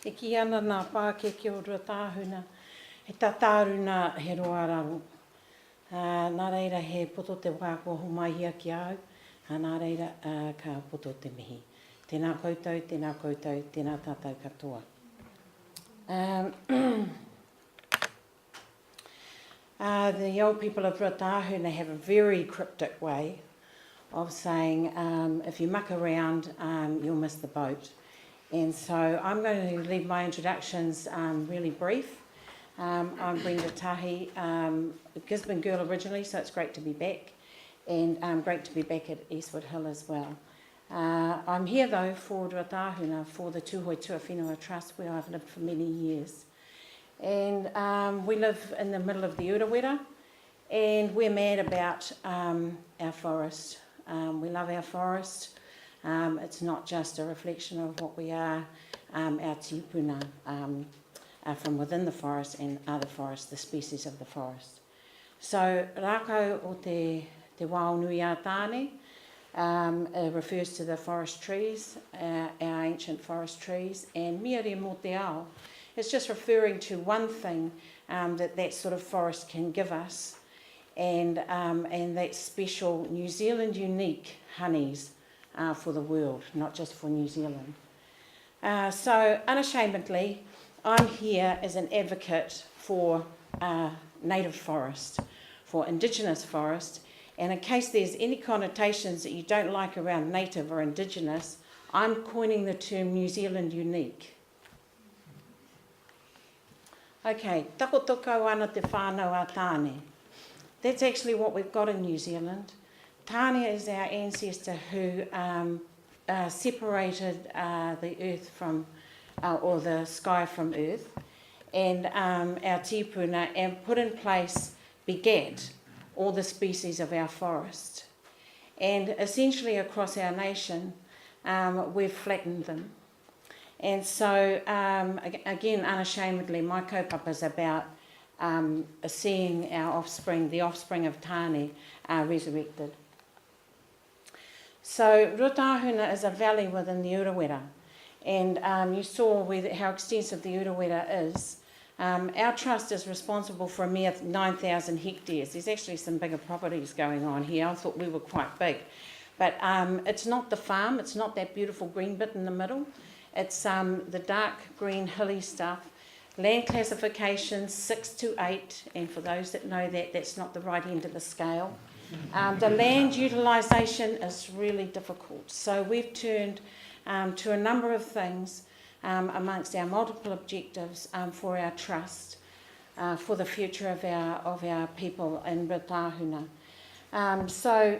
E ki ana nā Pākeke o Ruatahuna, he tataruna he roararu. Nā reira he poto te wā kua humahia ki au, nā reira ka poto te mihi. Tēnā koutou, tēnā koutou, tēnā tātou katoa. The old people of Ruatahuna have a very cryptic way of saying if you muck around, you'll miss the boat. And so I'm going to leave my introductions really brief. I'm Brenda Tahi, Gisborne girl originally, so it's great to be back, and great to be back at Eastwood Hill as well. I'm here though for Ruatahuna, for the Tuhoe Tuawhenua Trust, where I've lived for many years. And we live in the middle of the Urawera, and we're mad about our forest. We love our forest. It's not just a reflection of what we are, our tipuna from within the forest and other forests, the species of the forest. So, Rakau o Te Wao nui a tāne refers to the forest trees, our ancient forest trees, and Miere mo Te Wao. It's just referring to one thing that sort of forest can give us, and that special New Zealand unique honeys for the world, not just for New Zealand. So unashamedly, I'm here as an advocate for native forest, for Indigenous forest, and in case there's any connotations that you don't like around native or Indigenous, I'm coining the term New Zealand unique. Okay, takotoko ana te whānau a tāne. That's actually what we've got in New Zealand. Tāne is our ancestor who separated the earth from, or the sky from earth, and our tipuna, and put in place, begat all the species of our forest. And essentially across our nation, we've flattened them. And so, again, unashamedly, my kaupapa is about seeing our offspring, the offspring of Tāne, resurrected. So, Ruatahuna is a valley within the Urawera, and you saw how extensive the Urawera is. Our trust is responsible for a mere 9,000 hectares. There's actually some bigger properties going on here. I thought we were quite big. But it's not the farm, it's not that beautiful green bit in the middle. It's the dark green hilly stuff. Land classification 6 to 8, and for those that know that, that's not the right end of the scale. The land utilisation is really difficult. So we've turned to a number of things amongst our multiple objectives for our trust, for the future of our people in Ruatahuna. So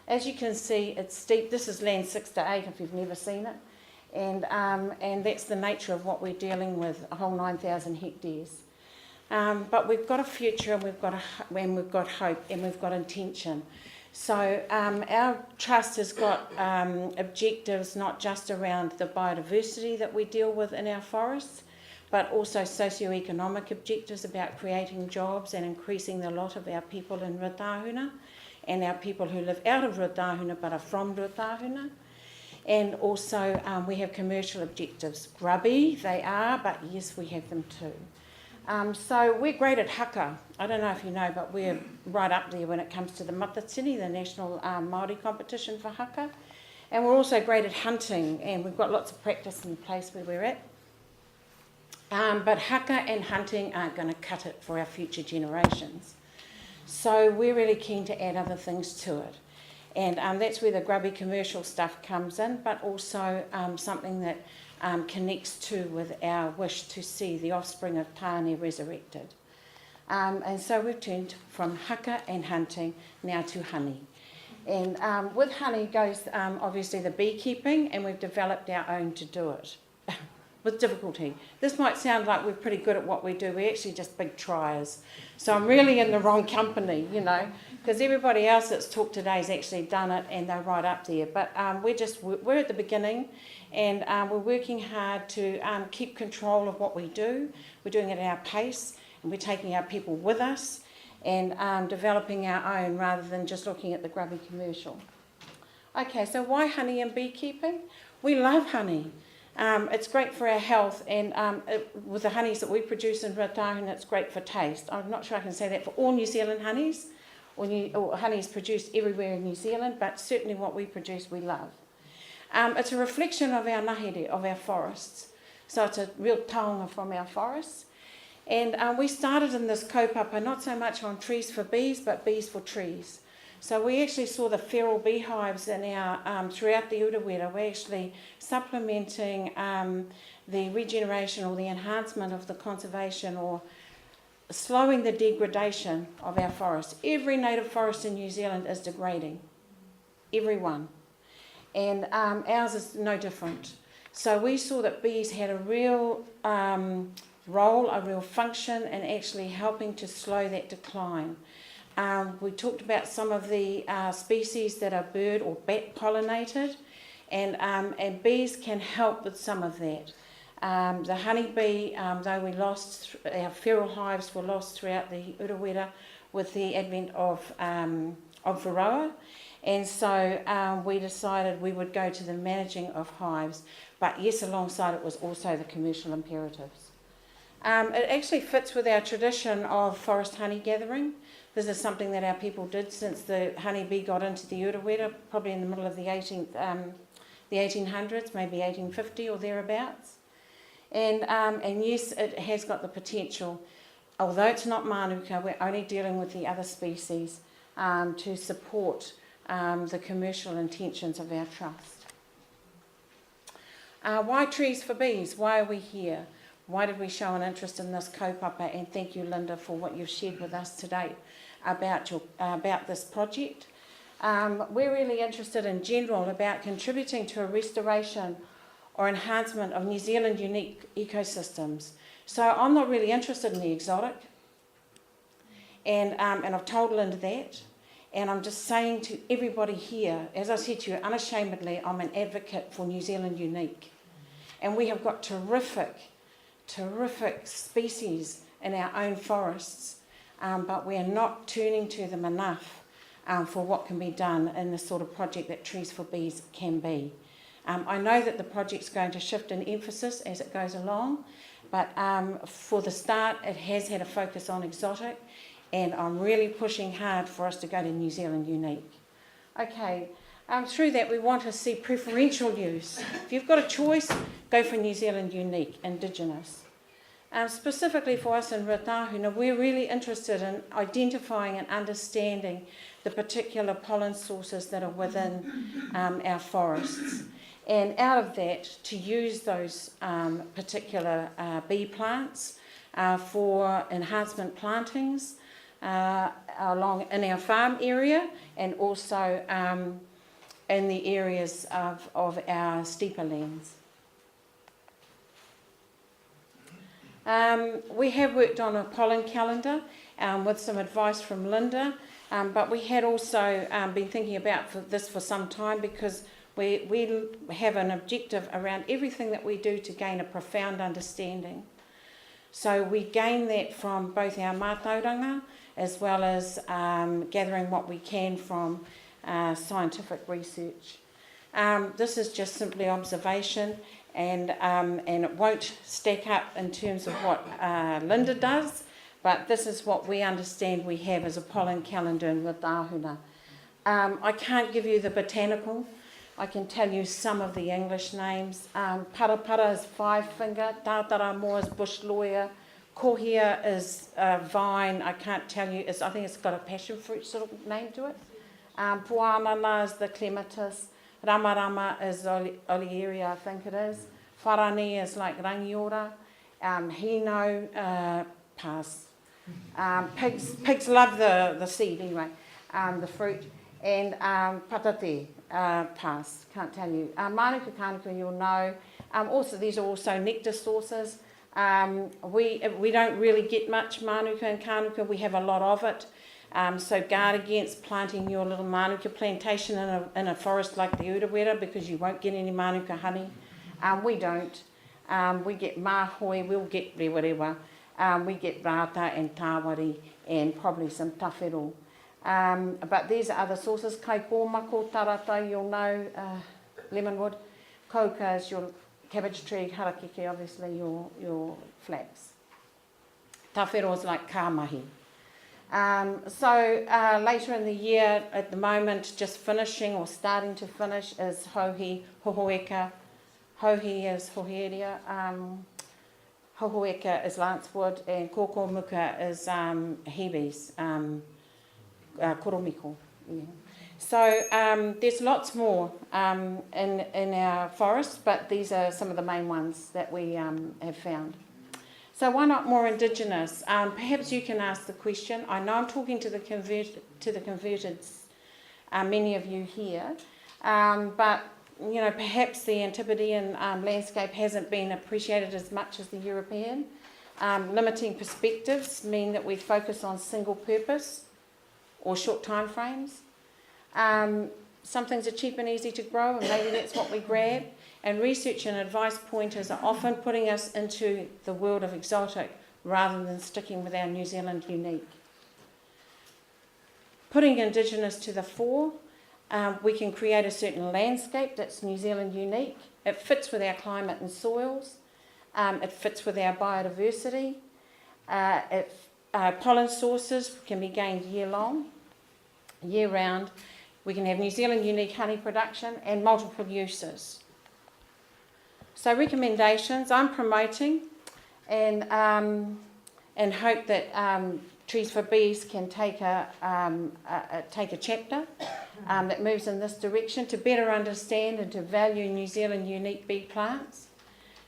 as you can see, it's steep. This is land 6 to 8 if you've never seen it. And that's the nature of what we're dealing with, a whole 9,000 hectares. But we've got a future, and we've got hope, and we've got intention. So our trust has got objectives not just around the biodiversity that we deal with in our forests, but also socio-economic objectives about creating jobs and increasing the lot of our people in Ruatahuna, and our people who live out of Ruatahuna but are from Ruatahuna. And also we have commercial objectives. Grubby they are, but yes, we have them too. So we're great at haka. I don't know if you know, but we're right up there when it comes to the matatini, the national Māori competition for haka. And we're also great at hunting, and we've got lots of practice in the place where we're at. But haka and hunting aren't going to cut it for our future generations. So we're really keen to add other things to it. And that's where the grubby commercial stuff comes in, but also something that connects to with our wish to see the offspring of Tāne resurrected. And so we've turned from haka and hunting now to honey. And with honey goes obviously the beekeeping, and we've developed our own to do it with difficulty. This might sound like we're pretty good at what we do. We're actually just big triers. So I'm really in the wrong company, you know, because everybody else that's talked today has actually done it, and they're right up there. But we're at the beginning, and we're working hard to keep control of what we do. We're doing it at our pace, and we're taking our people with us, and developing our own rather than just looking at the grubby commercial. Okay, so why honey and beekeeping? We love honey. It's great for our health, and with the honeys that we produce in Ruatahuna, it's great for taste. I'm not sure I can say that for all New Zealand honeys, or honeys produced everywhere in New Zealand, but certainly what we produce we love. It's a reflection of our ngahere, of our forests. So it's a real taonga from our forests. And we started in this kaupapa not so much on trees for bees, but bees for trees. So we actually saw the feral beehives in our throughout the Urawera. We're actually supplementing the regeneration or the enhancement of the conservation, or slowing the degradation of our forests. Every native forest in New Zealand is degrading. Every one. And ours is no different. So we saw that bees had a real role, a real function in actually helping to slow that decline. We talked about some of the species that are bird or bat pollinated, and bees can help with some of that. The honeybee, though we lost, our feral hives were lost throughout the Urawera with the advent of varroa, and so we decided we would go to the managing of hives, but yes, alongside it was also the commercial imperatives. It actually fits with our tradition of forest honey gathering. This is something that our people did since the honeybee got into the Urawera, probably in the middle of the 1800s, maybe 1850 or thereabouts. And yes, it has got the potential, although it's not manuka, we're only dealing with the other species, to support the commercial intentions of our trust. Why trees for bees? Why are we here? Why did we show an interest in this kaupapa? And thank you, Linda, for what you've shared with us today about this project. We're really interested in general about contributing to a restoration or enhancement of New Zealand unique ecosystems. So I'm not really interested in the exotic, and I've told Linda that, and I'm just saying to everybody here, as I said to you, unashamedly, I'm an advocate for New Zealand unique. And we have got terrific species in our own forests, but we are not turning to them enough for what can be done in the sort of project that Trees for Bees can be. I know that the project's going to shift in emphasis as it goes along, but for the start it has had a focus on exotic, and I'm really pushing hard for us to go to New Zealand unique. Okay, through that we want to see preferential use. If you've got a choice, go for New Zealand unique, Indigenous. Specifically for us in Ruatahuna, we're really interested in identifying and understanding the particular pollen sources that are within our forests. And out of that, to use those particular bee plants for enhancement plantings along in our farm area, and also in the areas of our steeper lands. We have worked on a pollen calendar with some advice from Linda, but we had also been thinking about this for some time, because we have an objective around everything that we do to gain a profound understanding. So we gain that from both our mātauranga as well as gathering what we can from scientific research. This is just simply observation, and it won't stack up in terms of what Linda does, but this is what we understand we have as a pollen calendar in Ruatahuna. I can't give you the botanical. I can tell you some of the English names. Parapara is five-finger, Tātaramoa is bush lawyer, Kohia is vine, I can't tell you, I think it's got a passion fruit sort of name to it. Puanana is the clematis, Ramarama is Olieria, I think it is. Wharani is like Rangiora, Hino, pass. Pigs love the seed anyway, the fruit, and patate, pass, can't tell you. Manuka Kanuka you'll know. Also, these are also nectar sources. We don't really get much Manuka and Kanuka, we have a lot of it. So guard against planting your little Manuka plantation in a forest like the Urawera, because you won't get any Manuka honey. We don't. We get mahoi, we'll get rewarewa. We get rata and tāwari and probably some tawhero. But these are other sources. Kai pōmako, tarata, you'll know, lemonwood. Coca is cabbage tree, harakeke, obviously your flax. Tawhero is like kāmahi. Later in the year, at the moment, just finishing or starting to finish is hauhi, hohoeka. Hauhi is hoheria, hohoeka is lancewood, and kōkōmuka is hebes, koromiko. Yeah. So there's lots more in our forest, but these are some of the main ones that we have found. So why not more Indigenous? Perhaps you can ask the question. I know I'm talking to the converted, many of you here, but you know, perhaps the Antipodean landscape hasn't been appreciated as much as the European. Limiting perspectives mean that we focus on single purpose or short time frames. Some things are cheap and easy to grow, and maybe that's what we grab. And research and advice pointers are often putting us into the world of exotic rather than sticking with our New Zealand unique. Putting Indigenous to the fore, we can create a certain landscape that's New Zealand unique. It fits with our climate and soils. It fits with our biodiversity. Pollen sources can be gained year round. We can have New Zealand unique honey production and multiple uses. So recommendations I'm promoting, and hope that Trees for Bees can take a chapter that moves in this direction to better understand and to value New Zealand unique bee plants,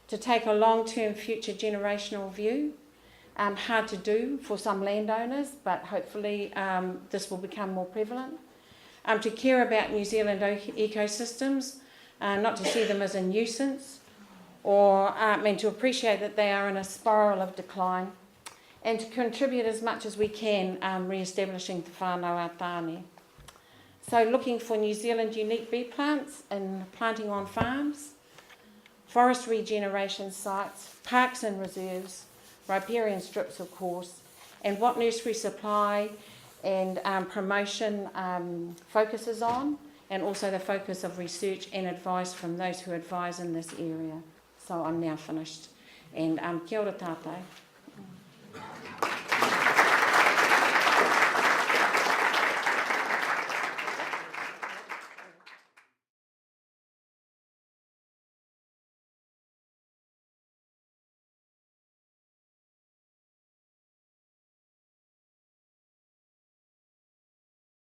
to take a long-term future generational view. Hard to do for some landowners, but hopefully this will become more prevalent. To care about New Zealand ecosystems, not to see them as a nuisance, or and to appreciate that they are in a spiral of decline, and to contribute as much as we can re-establishing te whānau tāne. So looking for New Zealand unique bee plants and planting on farms, forest regeneration sites, parks and reserves, riparian strips of course, and what nursery supply and promotion focuses on, and also the focus of research and advice from those who advise in this area. So I'm now finished, and kia ora tātou.